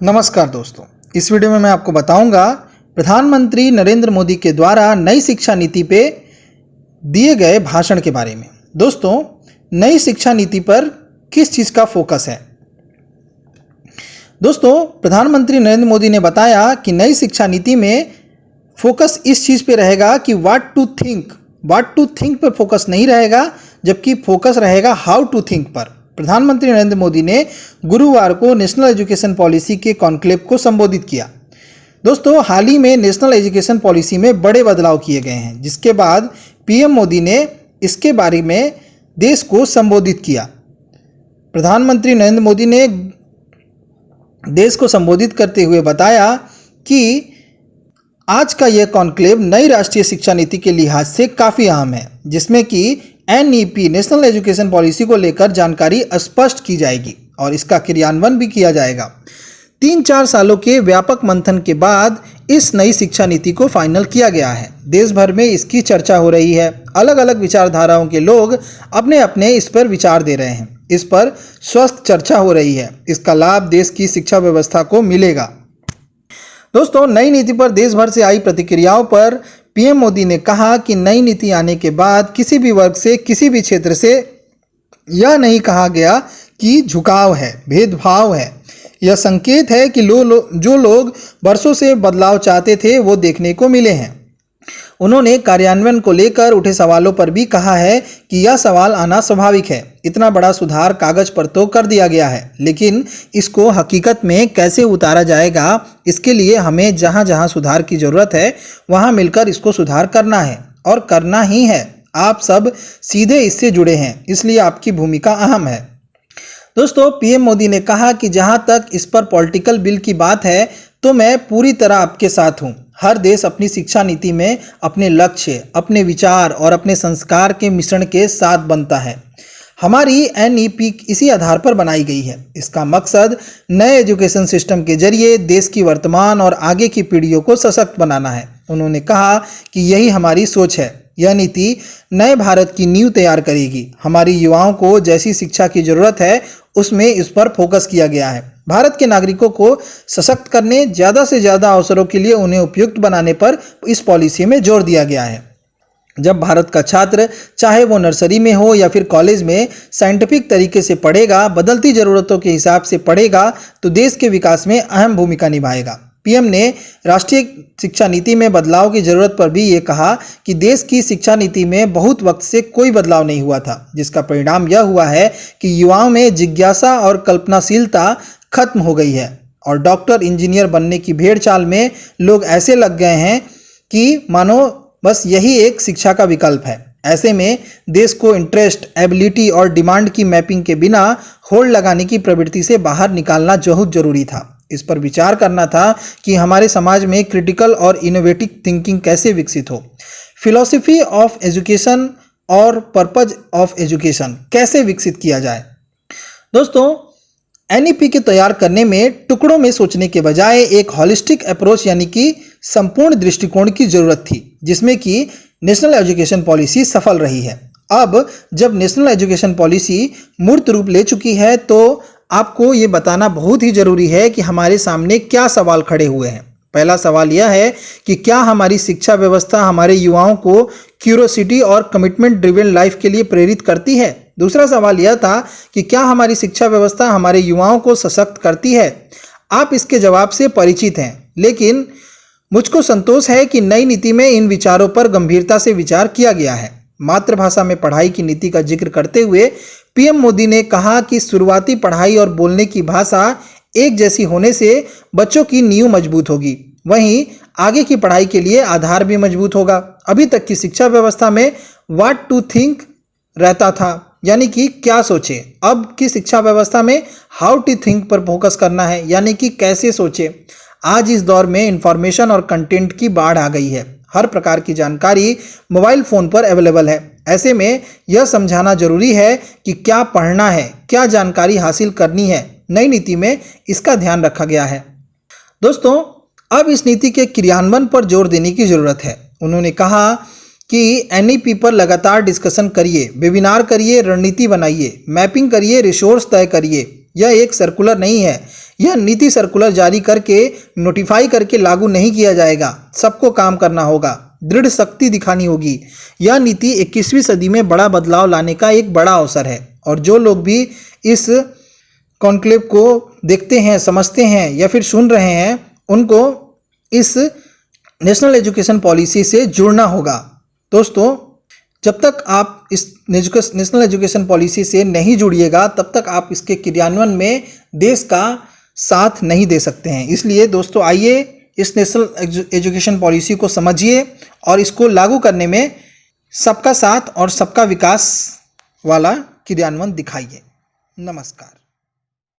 नमस्कार दोस्तों, इस वीडियो में मैं आपको बताऊंगा प्रधानमंत्री नरेंद्र मोदी के द्वारा नई शिक्षा नीति पे दिए गए भाषण के बारे में। दोस्तों, नई शिक्षा नीति पर किस चीज़ का फोकस है? दोस्तों, प्रधानमंत्री नरेंद्र मोदी ने बताया कि नई शिक्षा नीति में फोकस इस चीज़ पे रहेगा कि व्हाट टू थिंक पर फोकस नहीं रहेगा, जबकि फोकस रहेगा हाउ टू थिंक पर। प्रधानमंत्री नरेंद्र मोदी ने गुरुवार को नेशनल एजुकेशन पॉलिसी के कॉन्क्लेव को संबोधित किया। दोस्तों, हाल ही में नेशनल एजुकेशन पॉलिसी में बड़े बदलाव किए गए हैं, जिसके बाद पीएम मोदी ने इसके बारे में देश को संबोधित किया। प्रधानमंत्री नरेंद्र मोदी ने देश को संबोधित करते हुए बताया कि आज का यह कॉन्क्लेव नई राष्ट्रीय शिक्षा नीति के लिहाज से काफ़ी अहम है, जिसमें कि एनईपी नेशनल एजुकेशन पॉलिसी को लेकर जानकारी स्पष्ट की जाएगी और इसका क्रियान्वयन भी किया जाएगा। 3-4 सालों के व्यापक मंथन के बाद इस नई शिक्षा नीति को फाइनल किया गया है। देश भर में इसकी चर्चा हो रही है। अलग अलग विचारधाराओं के लोग अपने अपने इस पर विचार दे रहे हैं। इस पर स्वस्थ चर्चा हो रही है। इसका लाभ देश की शिक्षा व्यवस्था को मिलेगा। दोस्तों, नई नीति पर देश भर से आई प्रतिक्रियाओं पर पीएम मोदी ने कहा कि नई नीति आने के बाद किसी भी वर्ग से, किसी भी क्षेत्र से यह नहीं कहा गया कि झुकाव है, भेदभाव है। यह संकेत है कि जो लोग वर्षों से बदलाव चाहते थे वो देखने को मिले हैं। उन्होंने कार्यान्वयन को लेकर उठे सवालों पर भी कहा है कि यह सवाल आना स्वाभाविक है। इतना बड़ा सुधार कागज पर तो कर दिया गया है, लेकिन इसको हकीकत में कैसे उतारा जाएगा, इसके लिए हमें जहां जहां सुधार की ज़रूरत है वहां मिलकर इसको सुधार करना है और करना ही है। आप सब सीधे इससे जुड़े हैं, इसलिए आपकी भूमिका अहम है। दोस्तों, पीएम मोदी ने कहा कि जहां तक इस पर पॉलिटिकल बिल की बात है तो मैं पूरी तरह आपके साथ हूं। हर देश अपनी शिक्षा नीति में अपने लक्ष्य, अपने विचार और अपने संस्कार के मिश्रण के साथ बनता है। हमारी एनईपी इसी आधार पर बनाई गई है। इसका मकसद नए एजुकेशन सिस्टम के जरिए देश की वर्तमान और आगे की पीढ़ियों को सशक्त बनाना है। उन्होंने कहा कि यही हमारी सोच है। यह नीति नए भारत की नींव तैयार करेगी। हमारी युवाओं को जैसी शिक्षा की जरूरत है उसमें इस पर फोकस किया गया है। भारत के नागरिकों को सशक्त करने, ज़्यादा से ज़्यादा अवसरों के लिए उन्हें उपयुक्त बनाने पर इस पॉलिसी में जोर दिया गया है। जब भारत का छात्र, चाहे वो नर्सरी में हो या फिर कॉलेज में, साइंटिफिक तरीके से पढ़ेगा, बदलती ज़रूरतों के हिसाब से पढ़ेगा, तो देश के विकास में अहम भूमिका निभाएगा। पीएम ने राष्ट्रीय शिक्षा नीति में बदलाव की जरूरत पर भी ये कहा कि देश की शिक्षा नीति में बहुत वक्त से कोई बदलाव नहीं हुआ था, जिसका परिणाम यह हुआ है कि युवाओं में जिज्ञासा और कल्पनाशीलता खत्म हो गई है और डॉक्टर, इंजीनियर बनने की भेड़ चाल में लोग ऐसे लग गए हैं कि मानो बस यही एक शिक्षा का विकल्प है। ऐसे में देश को इंटरेस्ट, एबिलिटी और डिमांड की मैपिंग के बिना होल्ड लगाने की प्रवृत्ति से बाहर निकालना बहुत जरूरी था। इस पर विचार करना था कि हमारे समाज में क्रिटिकल और इनोवेटिव थिंकिंग कैसे विकसित हो, फिलॉसफी ऑफ एजुकेशन और पर्पज ऑफ एजुकेशन कैसे विकसित किया जाए। दोस्तों, एनईपी के तैयार करने में टुकड़ों में सोचने के बजाय एक हॉलिस्टिक अप्रोच यानी कि संपूर्ण दृष्टिकोण की जरूरत थी, जिसमें कि नेशनल एजुकेशन पॉलिसी सफल रही है। अब जब नेशनल एजुकेशन पॉलिसी मूर्त रूप ले चुकी है तो आपको ये बताना बहुत ही ज़रूरी है कि हमारे सामने क्या सवाल खड़े हुए हैं। पहला सवाल यह है कि क्या हमारी शिक्षा व्यवस्था हमारे युवाओं को क्यूरोसिटी और कमिटमेंट ड्रिवन लाइफ के लिए प्रेरित करती है। दूसरा सवाल यह था कि क्या हमारी शिक्षा व्यवस्था हमारे युवाओं को सशक्त करती है। आप इसके जवाब से परिचित हैं, लेकिन मुझको संतोष है कि नई नीति में इन विचारों पर गंभीरता से विचार किया गया है। मातृभाषा में पढ़ाई की नीति का जिक्र करते हुए पीएम मोदी ने कहा कि शुरुआती पढ़ाई और बोलने की भाषा एक जैसी होने से बच्चों की नींव मजबूत होगी, वहीं आगे की पढ़ाई के लिए आधार भी मजबूत होगा। अभी तक की शिक्षा व्यवस्था में व्हाट टू थिंक रहता था, यानी कि क्या सोचे। अब की शिक्षा व्यवस्था में हाउ टू थिंक पर फोकस करना है, यानी कि कैसे सोचे। आज इस दौर में इंफॉर्मेशन और कंटेंट की बाढ़ आ गई है। हर प्रकार की जानकारी मोबाइल फ़ोन पर अवेलेबल है। ऐसे में यह समझाना जरूरी है कि क्या पढ़ना है, क्या जानकारी हासिल करनी है। नई नीति में इसका ध्यान रखा गया है। दोस्तों, अब इस नीति के क्रियान्वयन पर जोर देने की ज़रूरत है। उन्होंने कहा कि एनईपी पर लगातार डिस्कशन करिए, वेबिनार करिए, रणनीति बनाइए, मैपिंग करिए, रिसोर्स तय करिए। यह एक सर्कुलर नहीं है, यह नीति सर्कुलर जारी करके नोटिफाई करके लागू नहीं किया जाएगा, सबको काम करना होगा, दृढ़ शक्ति दिखानी होगी। यह नीति 21वीं सदी में बड़ा बदलाव लाने का एक बड़ा अवसर है और जो लोग भी इस कॉन्क्लेव को देखते हैं, समझते हैं या फिर सुन रहे हैं, उनको इस नेशनल एजुकेशन पॉलिसी से जुड़ना होगा। दोस्तों, जब तक आप इस नेशनल एजुकेशन पॉलिसी से नहीं जुड़िएगा तब तक आप इसके क्रियान्वयन में देश का साथ नहीं दे सकते हैं। इसलिए दोस्तों, आइए इस नेशनल एजुकेशन पॉलिसी को समझिए और इसको लागू करने में सबका साथ और सबका विकास वाला क्रियान्वयन दिखाइए। नमस्कार।